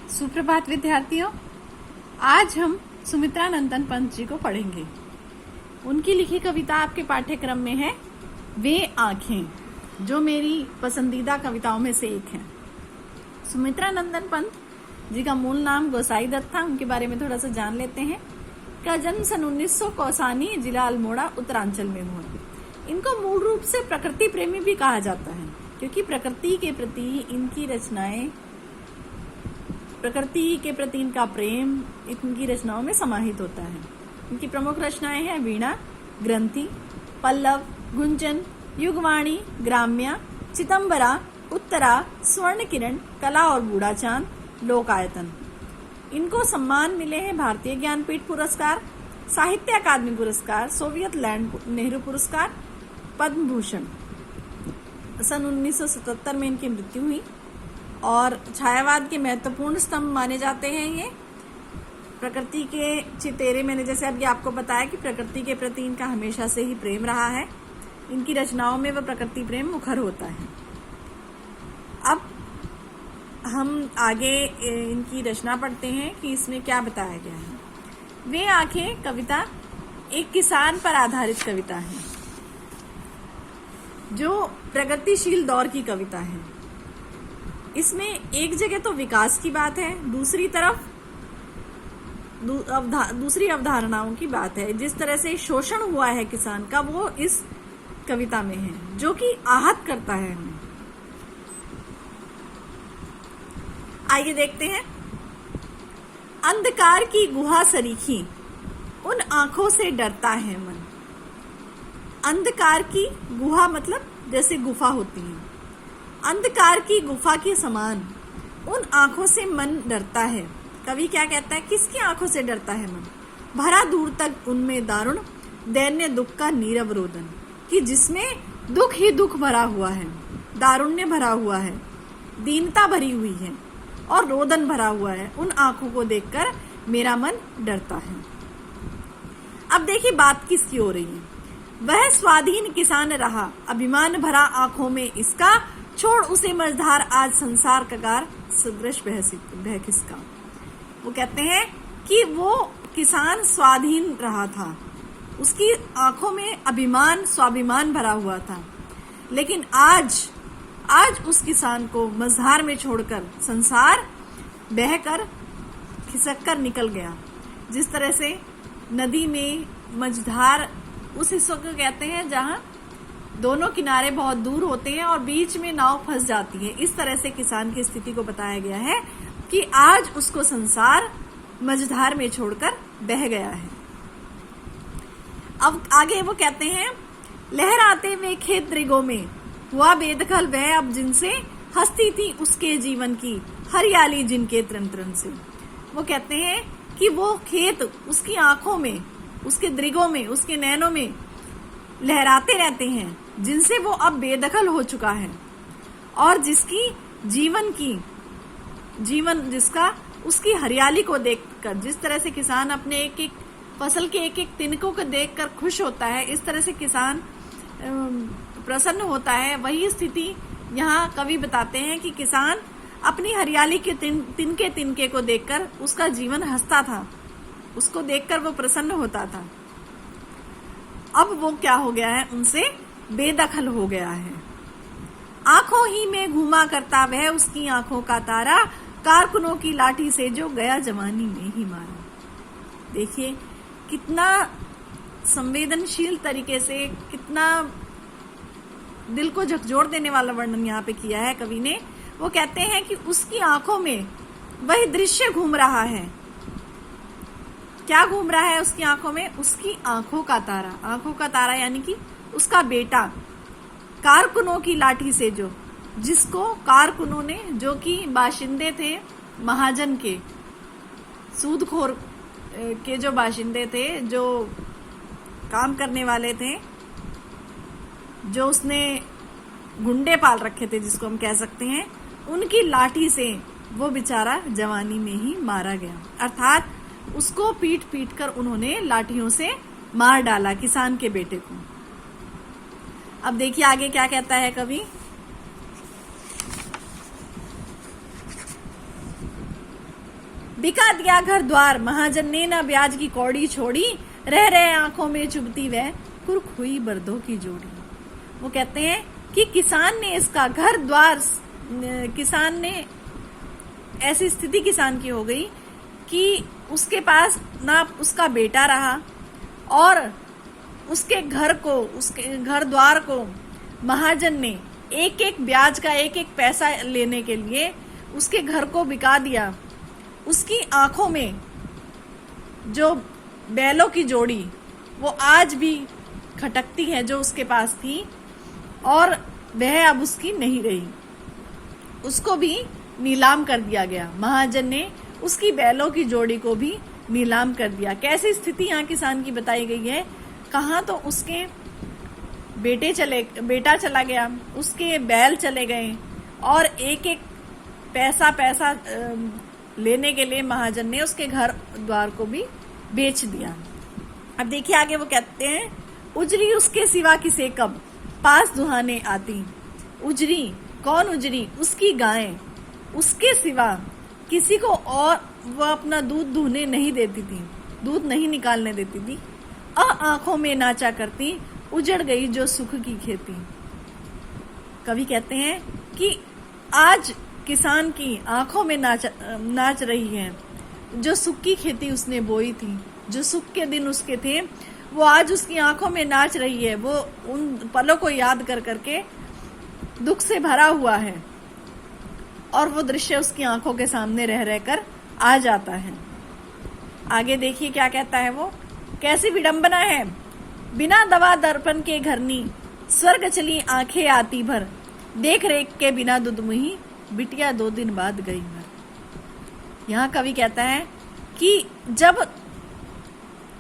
सुप्रभात विद्यार्थियों। आज हम सुमित्रा नंदन पंत जी को पढ़ेंगे। उनकी लिखी कविता आपके पाठ्यक्रम में है वे आंखें, जो मेरी पसंदीदा कविताओं में से एक है। सुमित्रा नंदन पंत जी का मूल नाम गोसाई दत्त था। उनके बारे में थोड़ा सा जान लेते हैं। का जन्म सन 1900 कौसानी, जिला अल्मोड़ा, उत्तरांचल में हुआ। इनको मूल रूप से प्रकृति प्रेमी भी कहा जाता है, क्योंकि प्रकृति के प्रति इनकी रचनाएं, प्रकृति के प्रति इनका प्रेम इनकी रचनाओं में समाहित होता है। इनकी प्रमुख रचनाएं हैं वीणा, ग्रंथि, पल्लव, गुंजन, युगवाणी, ग्राम्या, चितंबरा, उत्तरा, स्वर्ण किरण, कला और बूढ़ा चांद, लोकायतन। इनको सम्मान मिले हैं भारतीय ज्ञानपीठ पुरस्कार, साहित्य अकादमी पुरस्कार, सोवियत लैंड नेहरू पुरस्कार, पद्म भूषण। सन 1977 में इनकी मृत्यु हुई और छायावाद के महत्वपूर्ण स्तंभ माने जाते हैं ये। प्रकृति के चितेरे, मैंने जैसे अभी आपको बताया कि प्रकृति के प्रति इनका हमेशा से ही प्रेम रहा है। इनकी रचनाओं में वह प्रकृति प्रेम मुखर होता है। अब हम आगे इनकी रचना पढ़ते हैं कि इसमें क्या बताया गया है। वे आंखें कविता एक किसान पर आधारित कविता है, जो प्रगतिशील दौर की कविता है। इसमें एक जगह तो विकास की बात है, दूसरी तरफ दूसरी अवधारणाओं की बात है। जिस तरह से शोषण हुआ है किसान का, वो इस कविता में है, जो कि आहत करता है हमें। आइए देखते हैं। अंधकार की गुहा सरीखी, उन आंखों से डरता है मन। अंधकार की गुहा मतलब जैसे गुफा होती है। अंधकार की गुफा के समान उन आंखों से मन डरता है। कवि क्या कहता है? किसकी आंखों से डरता है मन? भरा दूर तक उनमें दारुण दैन्य दुख का नीरव रोदन, कि जिसमें दुख ही दुख भरा हुआ है, दारुण्य भरा हुआ है, दीनता भरी हुई है और रोदन भरा हुआ है। उन आंखों को देखकर मेरा मन डरता है। अब देखिए बात किसकी हो रही है। वह स्वाधीन किसान रहा, अभिमान भरा आंखों में इसका, छोड़ उसे मझधार आज संसार कगार सदृश भय किसका। वो कहते हैं कि वो किसान स्वाधीन रहा था, उसकी आंखों में अभिमान, स्वाभिमान भरा हुआ था, लेकिन आज उस किसान को मझधार में छोड़कर संसार बहकर खिसक कर निकल गया। जिस तरह से नदी में मझधार उस हिस्से को कहते हैं जहां दोनों किनारे बहुत दूर होते हैं और बीच में नाव फंस जाती है। इस तरह से किसान की स्थिति को बताया गया है कि आज उसको संसार मझधार में छोड़कर बह गया है। अब आगे वो कहते हैं, लहराते हुए खेत दृगों में हुआ बेदखल वह, अब जिनसे हस्ती थी उसके जीवन की हरियाली जिनके त्रन त्रन से। वो कहते हैं कि वो खेत उसकी आंखों में, उसके दृगों में, उसके नैनों में लहराते रहते हैं, जिनसे वो अब बेदखल हो चुका है और जिसकी जीवन जिसका उसकी हरियाली को देखकर, जिस तरह से किसान अपने एक एक फसल के एक एक तिनकों को देखकर खुश होता है, इस तरह से किसान प्रसन्न होता है। वही स्थिति यहाँ कवि बताते हैं कि किसान अपनी हरियाली के तिनके को देखकर उसका जीवन हंसता था, उसको देखकर वो प्रसन्न होता था। अब वो क्या हो गया है? उनसे बेदखल हो गया है। आंखों ही में घूमा करता वह, उसकी आंखों का तारा, कारकुनों की लाठी से जो गया जवानी में ही मारा। देखिए कितना संवेदनशील तरीके से, कितना दिल को झकझोर देने वाला वर्णन यहाँ पे किया है कवि ने। वो कहते हैं कि उसकी आंखों में वही दृश्य घूम रहा है। क्या घूम रहा है उसकी आंखों में? उसकी आंखों का तारा। आंखों का तारा यानी कि उसका बेटा, कारकुनों की लाठी से जो, जिसको कारकुनों ने, जो कि बाशिंदे थे महाजन के, सूदखोर के जो बाशिंदे थे, जो काम करने वाले थे, जो उसने गुंडे पाल रखे थे, जिसको हम कह सकते हैं, उनकी लाठी से वो बेचारा जवानी में ही मारा गया। अर्थात उसको पीट पीट कर उन्होंने लाठियों से मार डाला, किसान के बेटे को। अब देखिए आगे क्या कहता है कवि। बिका दिया घर द्वार, महाजन ने ना ब्याज की कौड़ी छोड़ी, रह रहे आंखों में चुभती वह कुर्क हुई बर्दों की जोड़ी। वो कहते हैं कि किसान ने इसका घर द्वार, किसान ने ऐसी स्थिति किसान की हो गई कि उसके पास ना उसका बेटा रहा और उसके घर को, उसके घर द्वार को महाजन ने एक एक ब्याज का एक एक पैसा लेने के लिए उसके घर को बिका दिया। उसकी आंखों में जो बैलों की जोड़ी वो आज भी खटकती है जो उसके पास थी, और वह अब उसकी नहीं रही। उसको भी नीलाम कर दिया गया। महाजन ने उसकी बैलों की जोड़ी को भी नीलाम कर दिया। कैसी स्थिति यहाँ किसान की बताई गई है। कहाँ तो उसके बेटा चला गया, उसके बैल चले गए, और एक एक पैसा लेने के लिए महाजन ने उसके घर द्वार को भी बेच दिया। अब देखिए आगे वो कहते हैं, उजरी उसके सिवा किसे कब पास दुहाने आती। उजरी, कौन उजरी? उसकी गायें उसके सिवा किसी को और वो अपना दूध दूहने नहीं देती थी, दूध नहीं निकालने देती थी। आंखों में नाचा करती, उजड़ गई जो सुख की खेती। कवि कहते हैं कि आज किसान की आंखों में नाच रही है जो सुख की खेती उसने बोई थी, जो सुख के दिन उसके थे वो आज उसकी आंखों में नाच रही है। वो उन पलों को याद कर करके दुख से भरा हुआ है, और वो दृश्य उसकी आंखों के सामने रह रहकर आ जाता है। आगे देखिए क्या कहता है वो, कैसी विडंबना है बिना दवा दर्पण के घरनी, स्वर्ग चली आंखें आती भर, देख रेख के बिना दुधमुही, बिटिया 2 दिन बाद गई मर। यहाँ कवि कहता है कि जब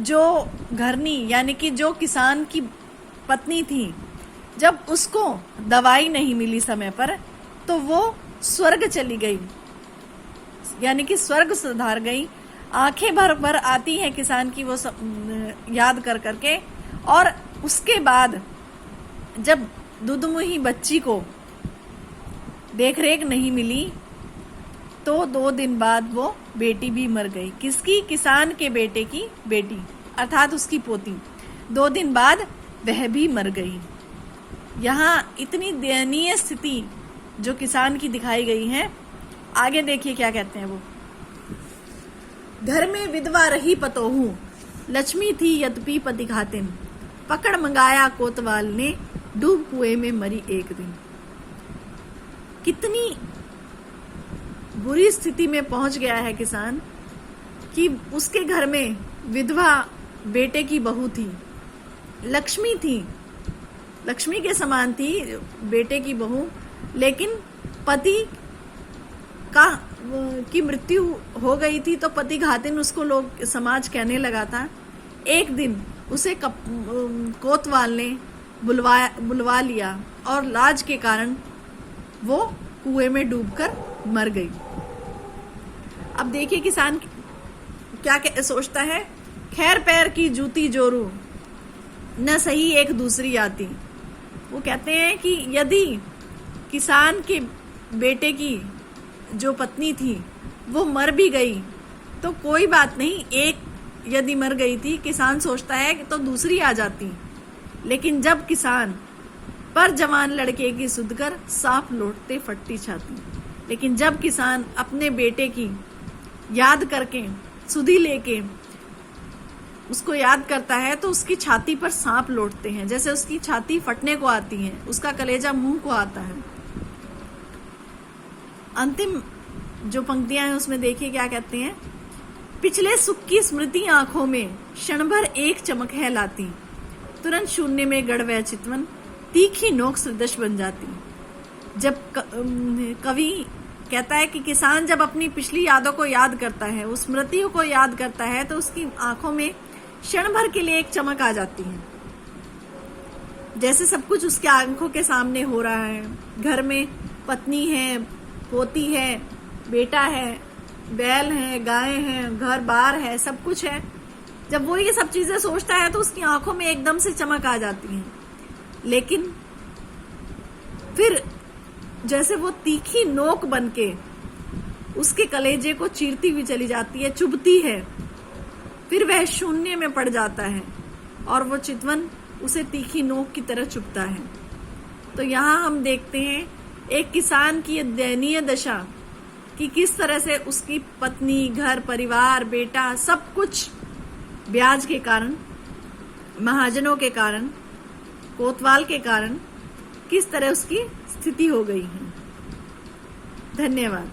जो घरनी यानी कि जो किसान की पत्नी थी, जब उसको दवाई नहीं मिली समय पर तो वो स्वर्ग चली गई, यानी कि स्वर्ग सुधार गई। आंखें भर भर आती हैं किसान की वो याद कर करके, और उसके बाद जब दुधमुही बच्ची को देखरेख नहीं मिली तो 2 दिन बाद वो बेटी भी मर गई। किसकी? किसान के बेटे की बेटी, अर्थात उसकी पोती। 2 दिन बाद वह भी मर गई। यहाँ इतनी दयनीय स्थिति जो किसान की दिखाई गई है। आगे देखिए क्या कहते हैं वो, घर में विधवा रही पतोहू, लक्ष्मी थी यद्यपि पति घातिन, पकड़ मंगाया कोतवाल ने, डूब कुएं में मरी एक दिन। कितनी बुरी स्थिति में पहुंच गया है किसान कि उसके घर में विधवा बेटे की बहू थी, लक्ष्मी थी, लक्ष्मी के समान थी बेटे की बहू, लेकिन पति की मृत्यु हो गई थी तो पति घातिन उसको लोग समाज कहने लगा था। एक दिन उसे कोतवाल ने बुलवा लिया और लाज के कारण वो कुएं में डूबकर मर गई। अब देखिए किसान क्या सोचता है, खैर पैर की जूती जोरू न सही एक दूसरी आती। वो कहते हैं कि यदि किसान के बेटे की जो पत्नी थी वो मर भी गई तो कोई बात नहीं, एक यदि मर गई थी किसान सोचता है कि तो दूसरी आ जाती। लेकिन जब किसान पर जवान लड़के की सुध कर सांप लौटते फट्टी छाती, लेकिन जब किसान अपने बेटे की याद करके सुधी लेके उसको याद करता है तो उसकी छाती पर सांप लौटते हैं, जैसे उसकी छाती फटने को आती है, उसका कलेजा मुंह को आता है। अंतिम जो पंक्तियां हैं उसमें देखिए क्या कहते हैं, पिछले सुख की स्मृति आंखों में क्षण भर एक चमक है लाती, तुरंत शून्य में गढ़ वह चितवन, तीखी नोक सदृश बन जाती। जब कवि कहता है कि किसान जब अपनी पिछली यादों को याद करता है, उस स्मृतियों को याद करता है तो उसकी आंखों में क्षण भर के लिए एक चमक आ जाती है, जैसे सब कुछ उसके आंखों के सामने हो रहा है। घर में पत्नी है, पोती है, बेटा है, बैल है, गाय है, घर बार है, सब कुछ है। जब वो ये सब चीजें सोचता है तो उसकी आंखों में एकदम से चमक आ जाती है। लेकिन फिर जैसे वो तीखी नोक बनके उसके कलेजे को चीरती हुई चली जाती है, चुभती है, फिर वह शून्य में पड़ जाता है और वो चितवन उसे तीखी नोक की तरह चुभता है। तो यहाँ हम देखते हैं एक किसान की दयनीय दशा कि किस तरह से उसकी पत्नी, घर परिवार, बेटा, सब कुछ ब्याज के कारण, महाजनों के कारण, कोतवाल के कारण किस तरह उसकी स्थिति हो गई है। धन्यवाद।